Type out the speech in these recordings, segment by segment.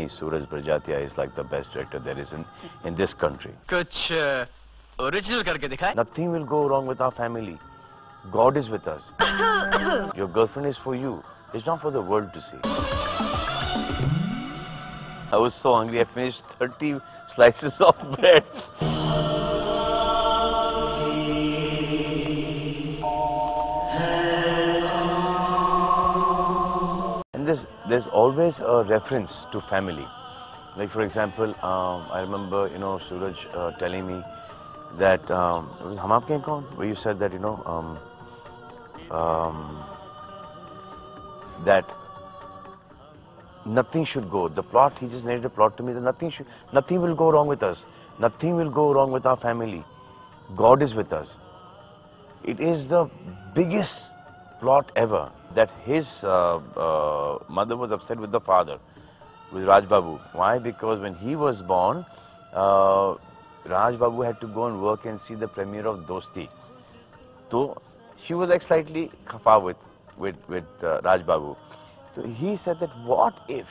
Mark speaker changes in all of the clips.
Speaker 1: Suraj Prajatia is like the best director there is in this country.
Speaker 2: कुछ original करके दिखाए.
Speaker 1: Nothing will go wrong with our family. God is with us. Your girlfriend is for you. It's not for the world to see. I was so hungry. I finished 30 slices of bread. And there's always a reference to family. Like for example, I remember Suraj telling me that it was Hum Aapke Hain Kaun, where you said that that nothing should go. The plot, he just narrated a plot to me that nothing will go wrong with us. Nothing will go wrong with our family. God is with us. It is the biggest plot ever that his mother was upset with the father, with Raj Babu. Why? Because when he was born, Raj Babu had to go and work and see the premiere of Dosti. So she was like slightly khafa with Raj Babu. So he said that what if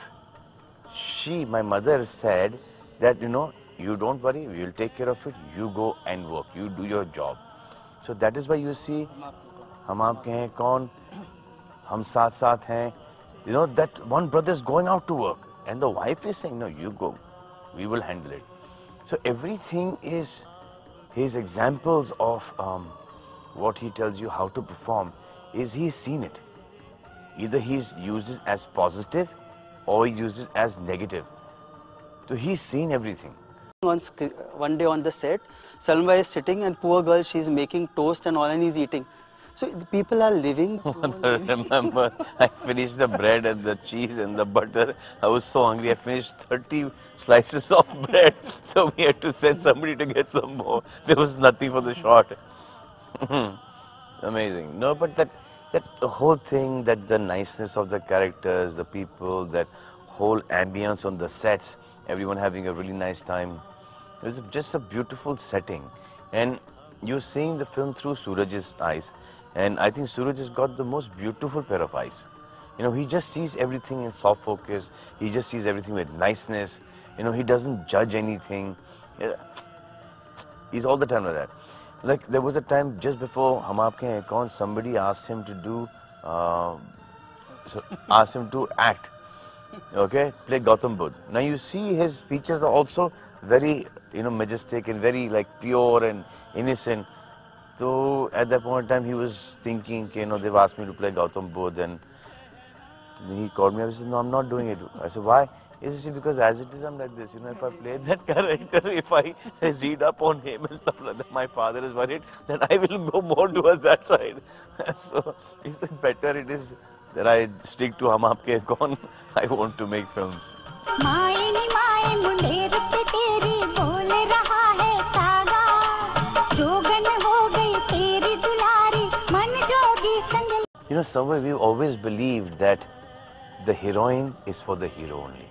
Speaker 1: my mother said that you don't worry, we will take care of it, you go and work, you do your job. So that is why you see Hum Aapke Hain Kaun, Hum Saath Saath Hain, that one brother is going out to work and the wife is saying, no, you go, we will handle it. So everything is his examples of what he tells you how to perform is he's seen it. Either he's used it as positive or he used it as negative. So he's seen everything.
Speaker 3: One day on the set, Salma is sitting and poor girl, she's making toast and all and he's eating. So the people are living.
Speaker 1: I remember I finished the bread and the cheese and the butter. I was so hungry. I finished 30 slices of bread. So we had to send somebody to get some more. There was nothing for the shot. Amazing. No, but that whole thing, that the niceness of the characters, the people, that whole ambience on the sets, everyone having a really nice time. It was just a beautiful setting. And you're seeing the film through Suraj's eyes. And I think Suraj has got the most beautiful pair of eyes. He just sees everything in soft focus. He just sees everything with niceness. He doesn't judge anything. He's all the time like that. Like there was a time just before Hum Aapke Hain Kaun, somebody asked him to act, okay, play Gautam Buddha. Now you see his features are also very, majestic and very like pure and innocent. So at that point in time, he was thinking, they've asked me to play Gautam Buddha, and he called me up and said, no, I'm not doing it. I said, why? He said, because as it is, I'm like this. If I play that character, if I read up on him and stuff like that, my father is worried, then I will go more towards that side. So he said, better it is that I stick to Hum Aapke Hain Kaun. I want to make films. Somewhere we've always believed that the heroine is for the hero only.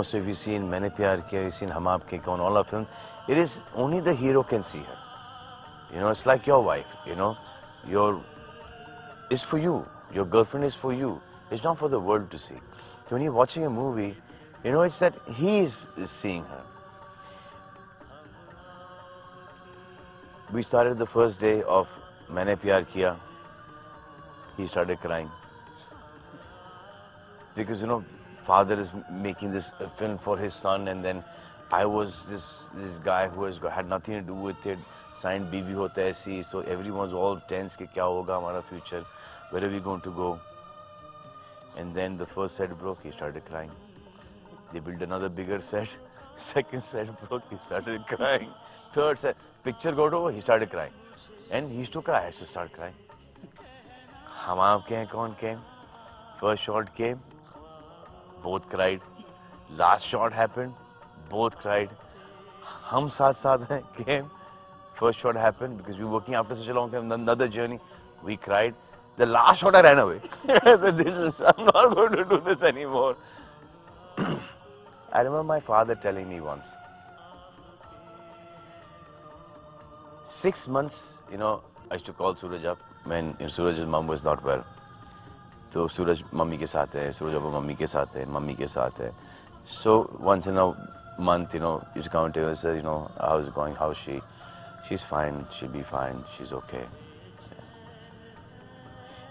Speaker 1: So if you see in Maine Pyar Kiya, you see in Hum Aapke Hain Kaun, all our films, it is only the hero can see her. It's like your wife, it's for you. Your girlfriend is for you. It's not for the world to see. So when you're watching a movie, it's that he is seeing her. We started the first day of Maine Pyar Kiya. He started crying. Because, father is making this film for his son, and then I was this guy who had nothing to do with it, signed Bibi Hota Aisi, so everyone's all tense, ki kya hoga hamara future, where are we going to go? And then the first set broke, he started crying. They built another bigger set, second set broke, he started crying. Third set, picture got over, he started crying. And he used to cry, I had to start crying. Hum Aapke Hain Kaun came, first shot came, both cried. Last shot happened, both cried. Hum Saath Saath Hain came, first shot happened because we were working after such a long time, another journey, we cried. The last shot I ran away. I'm not going to do this anymore. I remember my father telling me once, 6 months, I used to call Suraj up when Suraj's mom was not well. तो सूरज mummy के साथ है, सूरज अब mummy के साथ है, mummy के साथ है. So once in a month, you know, you come to her and say, you know, how's it going? How's she? She's fine. She'll be fine. She's okay.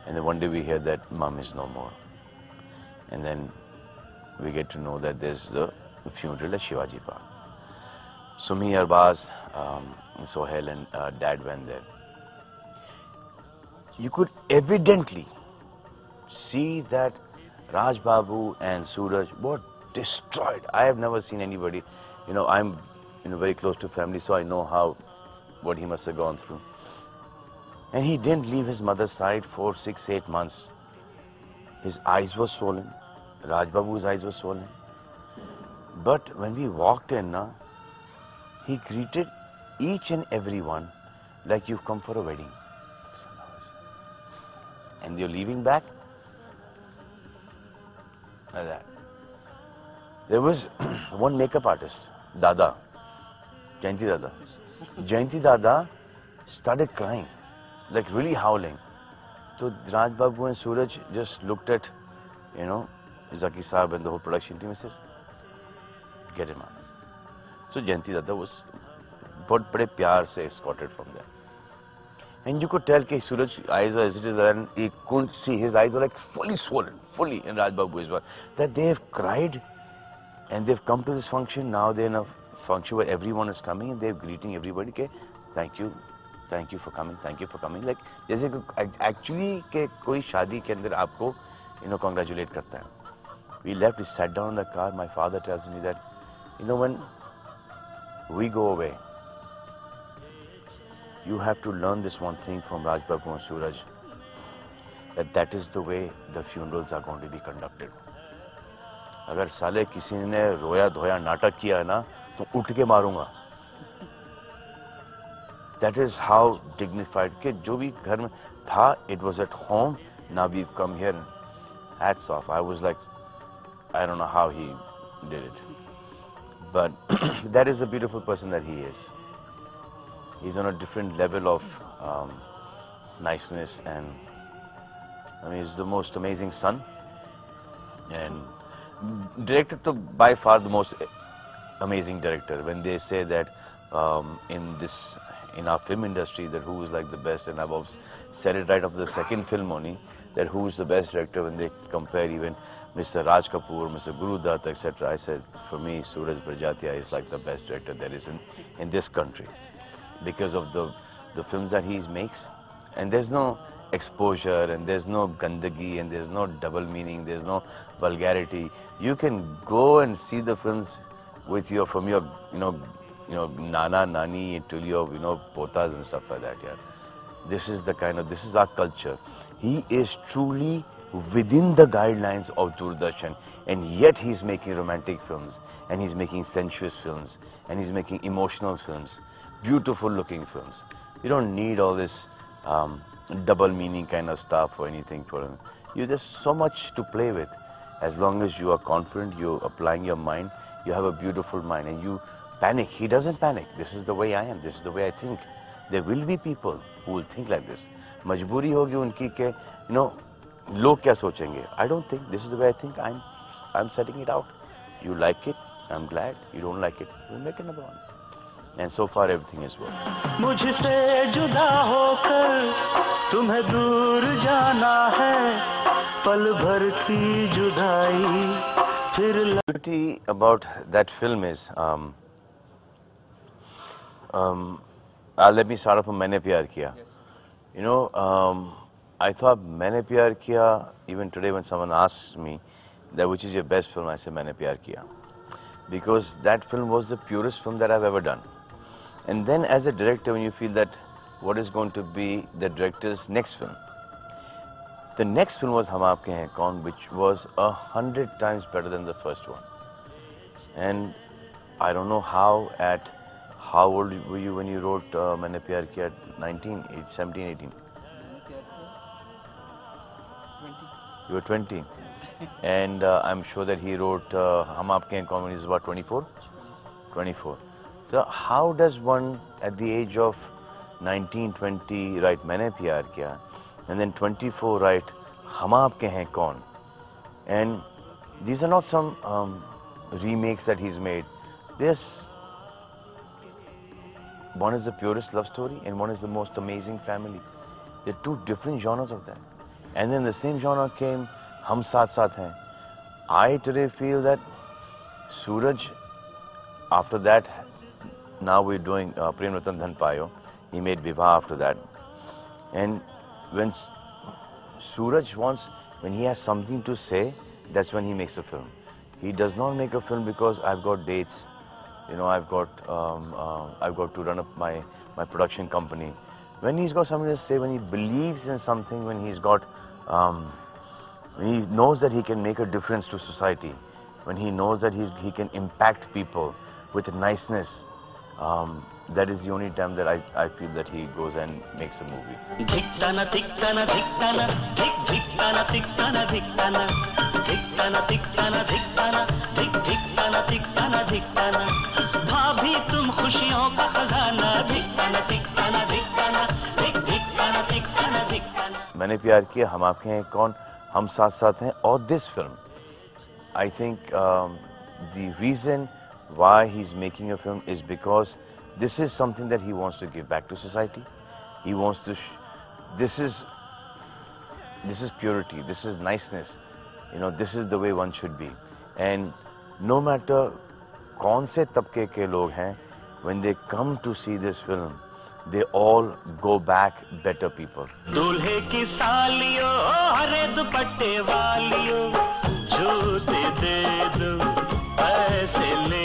Speaker 1: And then one day we hear that mom is no more. And then we get to know that there's the funeral at Shivaji Park. So me, Arbaz, Sohail and dad went there. You could evidently see that Raj Babu and Suraj were destroyed. I have never seen anybody, you know, I'm very close to family, so I know what he must have gone through. And he didn't leave his mother's side for 6-8 months. His eyes were swollen. Raj Babu's eyes were swollen. But when we walked in, he greeted each and every one like you've come for a wedding. And you're leaving back? Like that. There was one makeup artist, Dada, Jayanti Dada. Jayanti Dada started crying, like really howling. So Raj Babu and Suraj just looked at, you know, Zaki Saab and the whole production team and said, get him out. So Jayanti Dada was बहुत बड़े प्यार से escorted from there. And you could tell that Suraj's eyes are hesitant and he couldn't see. His eyes were like fully swollen, fully in Raj Babu as well. That they have cried and they've come to this function. Now they're in a function where everyone is coming and they're greeting everybody. Okay, thank you for coming, thank you for coming. Like जैसे actually के कोई शादी के अंदर आपको congratulate करता है. We left, we sat down in the car. My father tells me that, when we go away, you have to learn this one thing from Raj Babu and Suraj, that is the way the funerals are going to be conducted. अगर साले किसी ने रोया धोया नाटक किया ना तो उठ के मारूंगा. That is how dignified के जो भी घर में था, it was at home. Now we've come here. Hats off. I was like, I don't know how he did it, but that is the beautiful person that he is. He's on a different level of niceness, and I mean, he's the most amazing son, and director to by far the most amazing director. When they say that in our film industry that who is like the best, and I've said it right after the second film only, that who is the best director when they compare even Mr. Raj Kapoor, Mr. Guru Dutt, etc. I said, for me, Suraj Barjatia is like the best director there is in this country, because of the films that he makes. And there's no exposure, and there's no gandagi, and there's no double meaning, there's no vulgarity. You can go and see the films with from your nana, nani, till your, potas and stuff like that, yeah. This is our culture. He is truly within the guidelines of Doordarshan, and yet he's making romantic films, and he's making sensuous films, and he's making emotional films, beautiful looking films. You don't need all this double meaning kind of stuff or anything for him. There's so much to play with. As long as you are confident, you're applying your mind, you have a beautiful mind, and you panic. He doesn't panic. This is the way I am, this is the way I think. There will be people who will think like this. मजबूरी होगी उनकी के, लोग क्या सोचेंगे? I don't think. This is the way I think. I'm setting it out. You like it, I'm glad. You don't like it, we'll make another one. And so far everything is well.
Speaker 4: मुझसे जुदा होकर तुम्हें दूर जाना है, पल भर की जुदाई फिर.
Speaker 1: The beauty about that film is, let me start off from मैंने प्यार किया. I thought मैंने प्यार किया. Even today when someone asks me that which is your best film, I say मैंने प्यार किया, because that film was the purest film that I've ever done. And then as a director, when you feel that what is going to be the director's next film, the next film was हम आपके हैं कौन, which was 100 times better than the first one. And I don't know how old were you when you wrote मैंने प्यार किया? 19, 17, 18? You were 20. And I'm sure that he wrote हम आपके हैं कौन when he was about 24? 24. So how does one at the age of 19, 20 write मैंने प्यार किया, and then 24 write हम आपके हैं कौन? And these are not some remakes that he's made. This one is the purest love story and one is the most amazing family. They're two different genres of that. And then the same genre came Hum Saath Saath Hain. I today feel that Suraj, after that, now we're doing Prem Ratan Dhan Payo. He made Vivah after that. And when Suraj wants, when he has something to say, that's when he makes a film. He does not make a film because I've got dates, you know, I've got to run up my production company. When he's got something to say, when he believes in something, when he's got, when he knows that he can make a difference to society, when he knows that he can impact people with niceness, that is the only time that I feel that he goes and makes a movie.
Speaker 4: धिक्ताना धिक्ताना धिक्ताना धिक्ताना धिक्ताना धिक्ताना धिक्ताना धिक्ताना धिक्ताना धिक्ताना धिक्ताना धिक्ताना भाभी तुम खुशियों का खजाना धिक्ताना धिक्ताना धिक्ताना धिक्ताना धिक्ताना धिक्ताना
Speaker 1: मैंने प्यार किया, हम आपके हैं कौन, हम साथ साथ हैं, और this film, I think the reason why he's making a film is because this is something that he wants to give back to society. He wants to, this is purity, this is niceness, you know, this is the way one should be. And no matter kaun se tabke ke log hain, when they come to see this film, they all go back better people.
Speaker 4: दूल्हे की सालियों हरे दुपट्टे वालियों जूते दे दो पैसे ले